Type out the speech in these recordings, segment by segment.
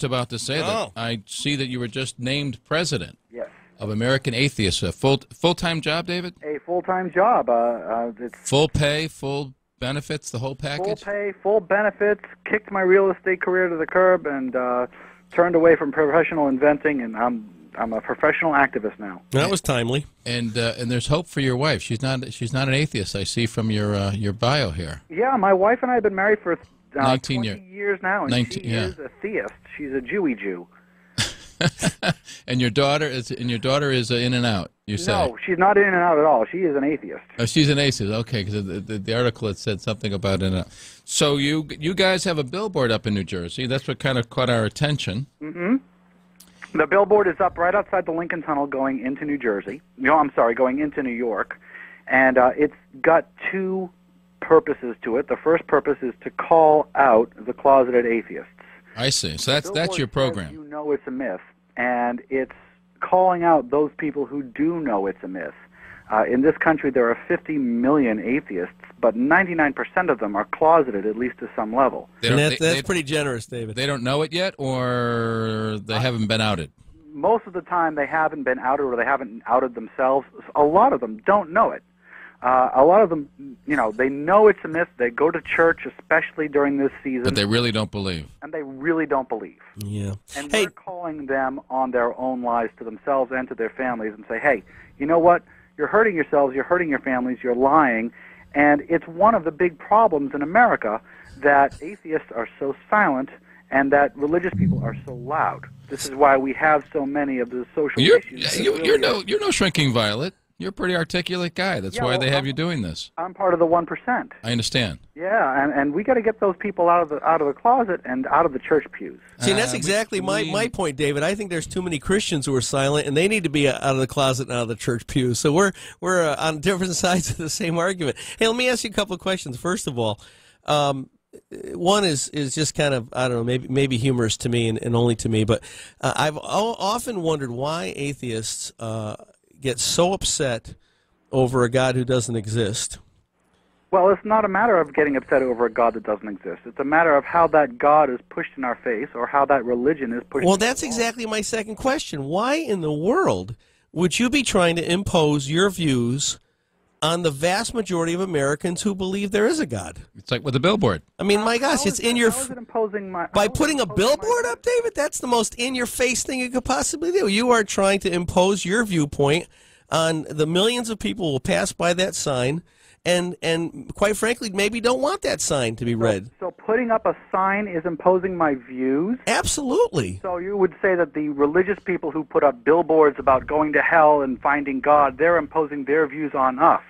about to say that. I see that you were just named president. Yes. Of American Atheists. A full-time job, David? A full-time job. It's full pay, full benefits, the whole package? Full pay, full benefits, kicked my real estate career to the curb, and turned away from professional inventing, and I'm a professional activist now. That was timely. And there's hope for your wife. She's not an atheist, I see from your bio here. Yeah, my wife and I have been married for 19 20 years now, and she is a theist. She's a Jewy Jew. And your daughter is in and out. You say? No, she's not in and out at all. She is an atheist. Oh, she's an atheist. Okay, because the article had said something about in and out. So you guys have a billboard up in New Jersey. That's what kind of caught our attention. Mm-hmm. The billboard is up right outside the Lincoln Tunnel going into New Jersey. No, I'm sorry, going into New York. And it's got two purposes to it. The first purpose is to call out the closeted atheists. I see. So that's your program. You know it's a myth, and it's calling out those people who do know it's a myth. In this country, there are 50 million atheists, but 99% of them are closeted, at least to some level. And that's pretty generous, David. They don't know it yet, or they haven't been outed? Most of the time, they haven't been outed, or they haven't outed themselves. A lot of them don't know it. A lot of them, they know it's a myth. They go to church, especially during this season. But they really don't believe. And they really don't believe. Yeah. And we're calling them on their own lies to themselves and to their families and say, hey, you know what? You're hurting yourselves, you're hurting your families, you're lying. And it's one of the big problems in America that atheists are so silent and that religious people are so loud. This is why we have so many of the social issues. You're no shrinking violet. You're a pretty articulate guy. That's why they have you doing this. I'm part of the 1%. I understand. Yeah, and we got to get those people out of the closet and out of the church pews. See, that's exactly my point, David. I think there's too many Christians who are silent, and they need to be out of the closet and out of the church pews. So we're on different sides of the same argument. Hey, let me ask you a couple of questions. First of all, one is just kind of, I don't know, maybe humorous to me and only to me, but I've often wondered why atheists get so upset over a God who doesn't exist. Well, it's not a matter of getting upset over a God that doesn't exist. It's a matter of how that God is pushed in our face or how that religion is pushed. Well, that's exactly my second question. Why in the world would you be trying to impose your views on the vast majority of Americans who believe there is a God? It's like with a billboard. I mean, my gosh, it's in your... By putting a billboard up, David, that's the most in-your-face thing you could possibly do. You are trying to impose your viewpoint on the millions of people who will pass by that sign and quite frankly, maybe don't want that sign to be read. So putting up a sign is imposing my views? Absolutely. So you would say that the religious people who put up billboards about going to hell and finding God, they're imposing their views on us?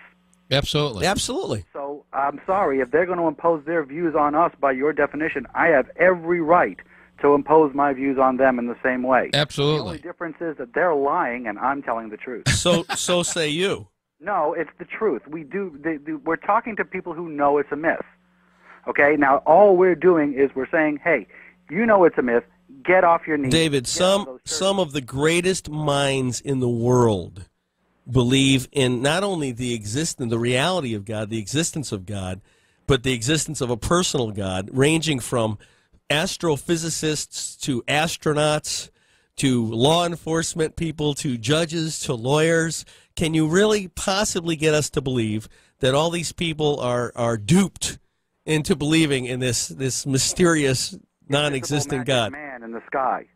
Absolutely. Absolutely. So I'm sorry, if they're going to impose their views on us by your definition, I have every right to impose my views on them in the same way. Absolutely. The only difference is that they're lying and I'm telling the truth. So say you. No, it's the truth. We're talking to people who know it's a myth. Okay? Now, all we're doing is we're saying, hey, you know it's a myth. Get off your knees. David, some of the greatest minds in the world believe in not only the reality of God, the existence of God, but the existence of a personal God, ranging from astrophysicists to astronauts to law enforcement people to judges to lawyers. Can you really possibly get us to believe that all these people are duped into believing in this mysterious, non-existent God? Man in the sky.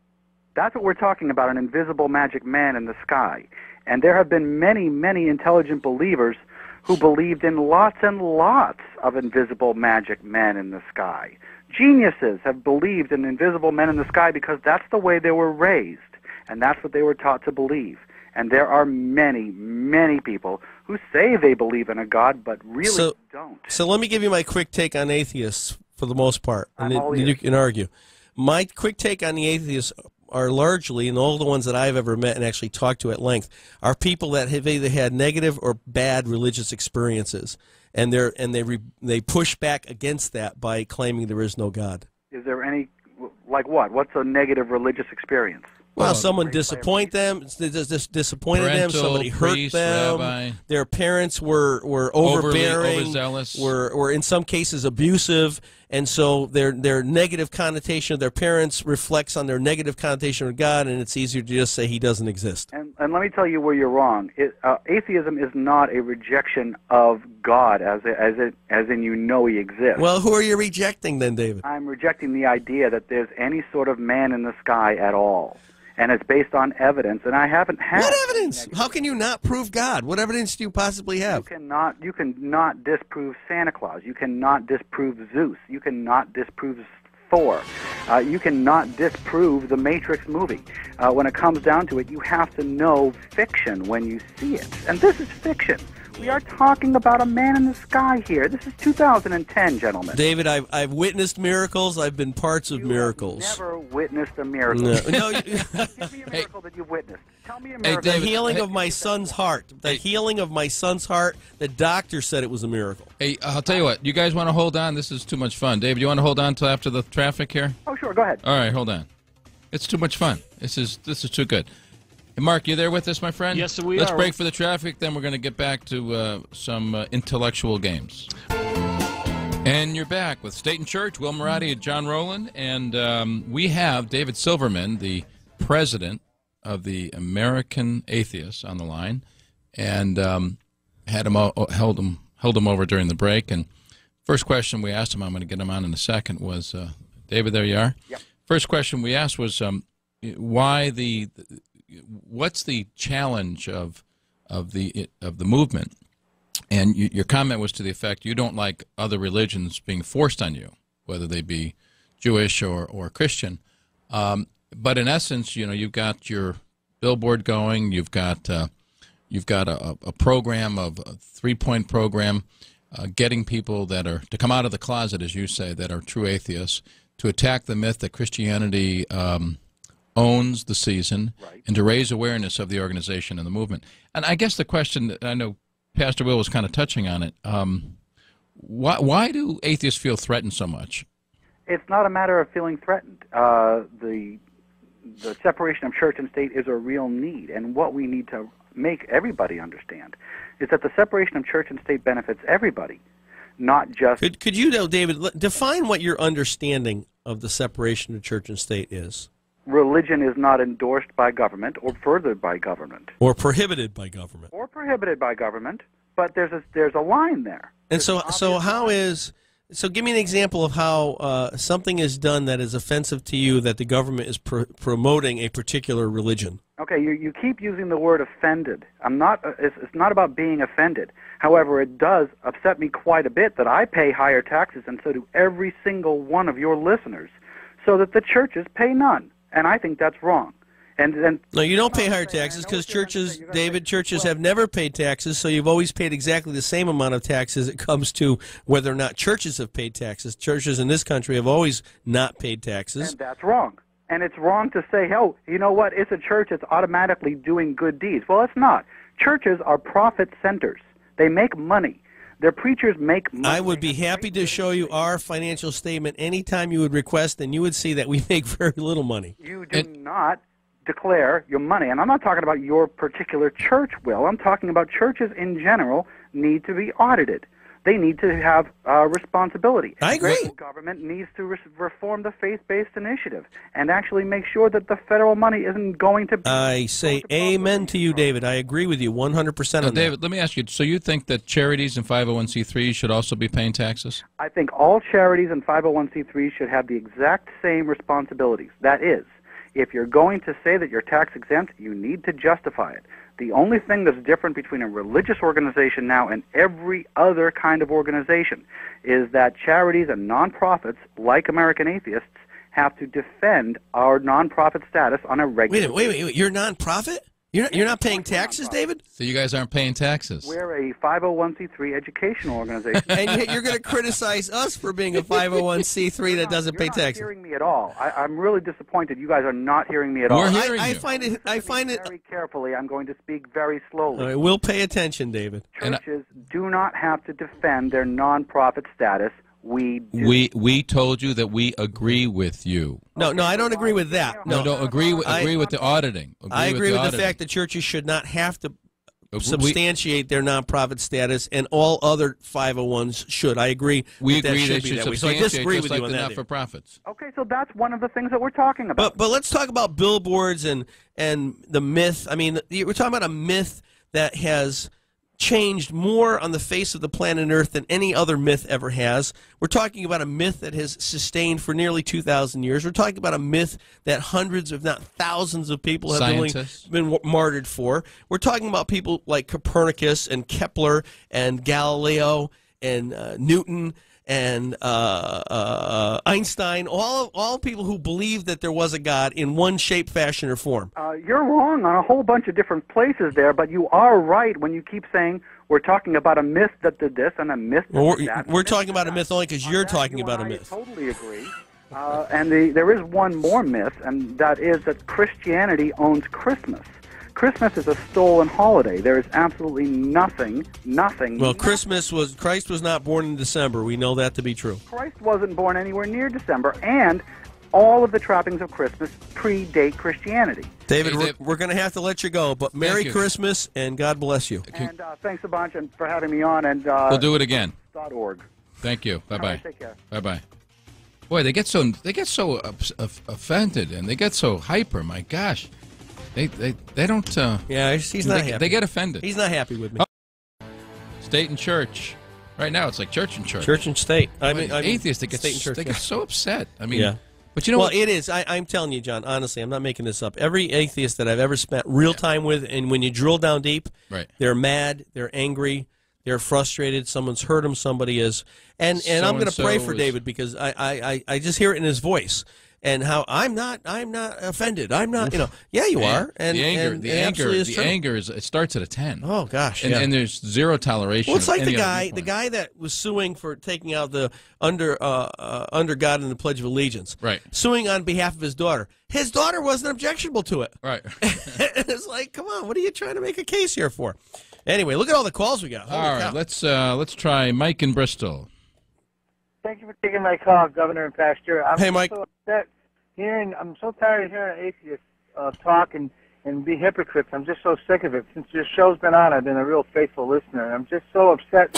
That's what we're talking about, an invisible magic man in the sky. And there have been many, many intelligent believers who believed in lots and lots of invisible magic men in the sky. Geniuses have believed in invisible men in the sky because that's the way they were raised, and that's what they were taught to believe. And there are many, many people who say they believe in a God, but really don't. So let me give you my quick take on atheists for the most part, and then you can argue. My quick take on the atheists are largely, and all the ones that I've ever met and actually talked to at length, are people that have either had negative or bad religious experiences, and they push back against that by claiming there is no God. Is there any, like what? What's a negative religious experience? Well, someone disappointed them. Somebody hurt priest, them. rabbi. Their parents were overbearing, overzealous. were in some cases abusive, and so their negative connotation of their parents reflects on their negative connotation of God, and it's easier to just say He doesn't exist. And let me tell you where you're wrong. Atheism is not a rejection of God, as in you know He exists. Well, who are you rejecting then, David? I'm rejecting the idea that there's any sort of man in the sky at all. And it's based on evidence, and I haven't had... What evidence? How can you not prove God? What evidence do you possibly have? You cannot disprove Santa Claus. You cannot disprove Zeus. You cannot disprove Thor. You cannot disprove the Matrix movie. When it comes down to it, you have to know fiction when you see it. And this is fiction. We are talking about a man in the sky here. This is 2010, gentlemen. David, I've witnessed miracles. I've been parts of miracles. Have never witnessed a miracle. No. Give me a miracle that you've witnessed. Tell me a miracle. The healing of my son's heart. The healing of my son's heart. The doctor said it was a miracle. Hey, I'll tell you what. You guys want to hold on? This is too much fun. David, you want to hold on till after the traffic here? Oh, sure. Go ahead. All right, hold on. It's too much fun. This is too good. Hey, Mark, you there with us, my friend? Yes, we are. Let's break for the traffic, then we're going to get back to some intellectual games. And you're back with State and Church, Will Marotti and John Rowland, and we have David Silverman, the president of the American Atheists, on the line, and held him over during the break. And first question we asked him, I'm going to get him on in a second, was David. There you are. Yep. First question we asked was what's the challenge of the movement? And your comment was to the effect you don't like other religions being forced on you, whether they be Jewish or Christian. But in essence, you've got your billboard going. You've got a program, a 3-point program, getting people to come out of the closet, as you say, that are true atheists, to attack the myth that Christianity owns the season, right, and to raise awareness of the organization and the movement. And I guess the question, I know Pastor Will was kind of touching on it, why do atheists feel threatened so much? It's not a matter of feeling threatened. The separation of church and state is a real need, and what we need to make everybody understand is that the separation of church and state benefits everybody, not just... Could you, though, David, define what your understanding of the separation of church and state is? Religion is not endorsed by government or furthered by government. Or prohibited by government. Or prohibited by government, but there's a line there. And so give me an example of how something is done that is offensive to you that the government is promoting a particular religion. Okay, you keep using the word offended. It's not about being offended. However, it does upset me quite a bit that I pay higher taxes, and so do every single one of your listeners, so that the churches pay none. And I think that's wrong. No, you don't pay higher taxes because churches have never paid taxes, so you've always paid exactly the same amount of taxes. It comes to whether or not churches have paid taxes. Churches in this country have always not paid taxes. And that's wrong. And it's wrong to say, oh, you know what, it's a church that's automatically doing good deeds. Well, it's not. Churches are profit centers. They make money. Their preachers make money. I would be happy to show you our financial statement anytime you would request, and you would see that we make very little money. You do not declare your money. And I'm not talking about your particular church, Will. I'm talking about churches in general need to be audited. They need to have responsibility. I agree. The government needs to reform the faith-based initiative and actually make sure that the federal money isn't going to... I say amen to you, David. I agree with you 100% on that. David, let me ask you, so you think that charities and 501c3s should also be paying taxes? I think all charities and 501c3s should have the exact same responsibilities. That is, if you're going to say that you're tax exempt, you need to justify it. The only thing that's different between a religious organization now and every other kind of organization is that charities and nonprofits, like American Atheists, have to defend our nonprofit status on a regular basis. Wait. You're a nonprofit? You're not paying taxes, David? So you guys aren't paying taxes? We're a 501c3 educational organization. And yet you're going to criticize us for being a 501c3 that doesn't pay taxes. You're not hearing me at all. I'm really disappointed. You guys are not hearing me at all. We're hearing I you. find it very carefully. I'm going to speak very slowly. All right, we'll pay attention, David. Churches do not have to defend their nonprofit status We told you that we agree with you. No, I don't agree with that. No, don't agree with the auditing. I agree with the fact that churches should not have to substantiate their nonprofit status, and all other 501s should. I agree. We agree that they should that way. So I substantiate disagree just with like you on the that. not-for-profits. Okay, so that's one of the things that we're talking about. But let's talk about billboards and the myth. I mean, we're talking about a myth that has changed more on the face of the planet Earth than any other myth ever has. We're talking about a myth that has sustained for nearly 2,000 years. We're talking about a myth that hundreds, if not thousands, of people have been martyred for. We're talking about people like Copernicus and Kepler and Galileo and Newton and Einstein, all people who believed that there was a God in one shape, fashion, or form. You're wrong on a whole bunch of different places there, but you are right when you keep saying we're talking about a myth that did this and a myth that did that. We're talking about a myth only because you're talking about a myth. I totally agree. And there is one more myth, and that is that Christianity owns Christmas. Christmas is a stolen holiday. There is absolutely nothing. Well, Christ was not born in December. We know that to be true. Christ wasn't born anywhere near December, and all of the trappings of Christmas predate Christianity. David, we're going to have to let you go, but Merry Christmas, and God bless you. And thanks a bunch for having me on. And we'll do it again. .org. Thank you. Bye-bye. Right, take care. Bye-bye. Boy, they get so offended, and they get so hyper. My gosh. They don't. Yeah, he's not happy. They get offended. He's not happy with me. State and church. Right now, it's like church and church. Church and state. I mean, atheists, they get so upset. I mean, yeah. But you know what? It is. I'm telling you, John, honestly, I'm not making this up. Every atheist that I've ever spent real time with, and when you drill down deep, they're mad, they're angry, they're frustrated, someone's hurt them, somebody is. And I'm going to pray for David because I just hear it in his voice. And how I'm not offended. I'm not, yeah, you are. And the anger is it starts at a 10. Oh gosh, and there's zero toleration. Well, it's like the guy that was suing for taking out the under God in the Pledge of Allegiance. Right. Suing on behalf of his daughter. His daughter wasn't objectionable to it. Right. It's like, come on, what are you trying to make a case here for? Anyway, look at all the calls we got. Holy cow. Let's try Mike in Bristol. Thank you for taking my call, Governor and Pastor. Hey, Mike. I'm so tired of hearing atheists talk and be hypocrites. I'm just so sick of it. Since your show's been on, I've been a real faithful listener. I'm just so upset.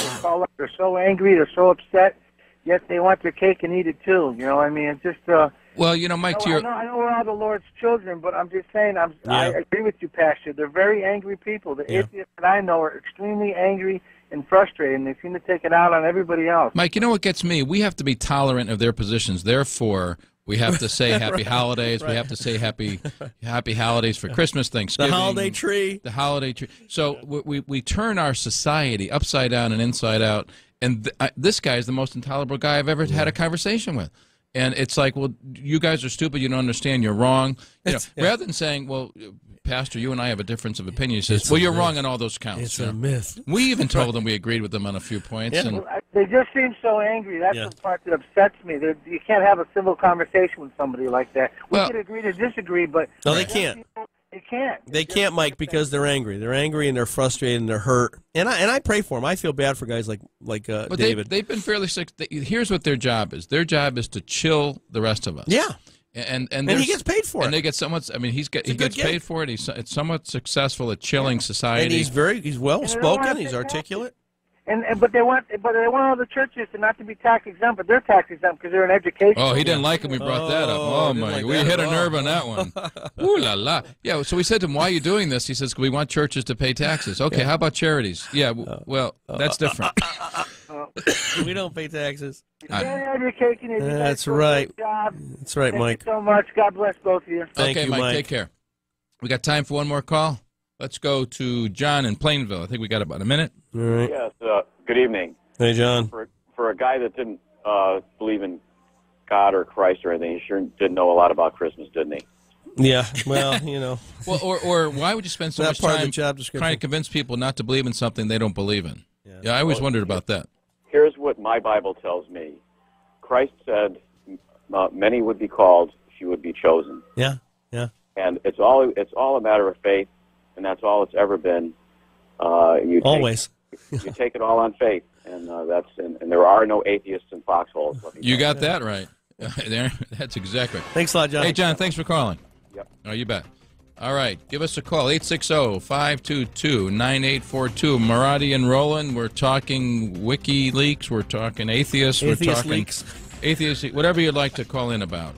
They're so angry. They're so upset. Yet they want their cake and eat it too. You know what I mean? It's just. Well, Mike, I know we're all the Lord's children, but I'm just saying. I agree with you, Pastor. They're very angry people. The atheists that I know are extremely angry and frustrated, and they seem to take it out on everybody else. Mike, you know what gets me? We have to be tolerant of their positions. Therefore, we have to say happy holidays. Right. We have to say happy holidays for Christmas, Thanksgiving. The holiday tree. The holiday tree. So we turn our society upside down and inside out. And this guy is the most intolerable guy I've ever had a conversation with. And it's like, well, you guys are stupid. You don't understand. You're wrong. Rather than saying, well, Pastor, you and I have a difference of opinion. He says, well, you're wrong on all those counts. It's a myth. We even told them we agreed with them on a few points. Yeah. And they just seem so angry. That's the part that upsets me. You can't have a civil conversation with somebody like that. We could agree to disagree, but... No, they can't. They can't. They can't, Mike, because they're angry. They're angry and they're frustrated and they're hurt. And I pray for them. I feel bad for guys like David. They've been fairly sick. Here's what their job is. Their job is to chill the rest of us. Yeah. And he gets paid for it. And they get somewhat. I mean, he gets paid for it. It's somewhat successful at chilling society. And he's well spoken. He's articulate. But they want all the churches to not to be tax exempt, but they're tax exempt because they're in education. Oh, he didn't like him. We brought that up. Oh my, we hit a nerve on that one. Ooh la la. Yeah. So we said to him, "Why are you doing this?" He says, "We want churches to pay taxes." Okay. How about charities? Yeah. Well, that's different. We don't pay taxes. That's right. That's right, Mike. Thank you so much. God bless both of you. Thank you, Mike. Take care. We got time for one more call. Let's go to John in Plainville. I think we got about a minute. All right. Yes. Good evening. Hey, John. For a guy that didn't believe in God or Christ or anything, he sure did know a lot about Christmas, didn't he? Yeah. Well, Well, or why would you spend so much time trying to convince people not to believe in something they don't believe in? Yeah, I always wondered about that. Here's what my Bible tells me. Christ said, "Many would be called, few would be chosen." Yeah. And it's all a matter of faith, and that's all it's ever been. Always. You take it all on faith. And and there are no atheists in foxholes. You got that right. That's exactly right. Thanks a lot, John. Hey, John, thanks for calling. Yep. Oh, you bet. All right, give us a call, 860-522-9842. Marotti and Rowland, we're talking WikiLeaks, we're talking atheists, we're talking leaks. atheists, whatever you'd like to call in about.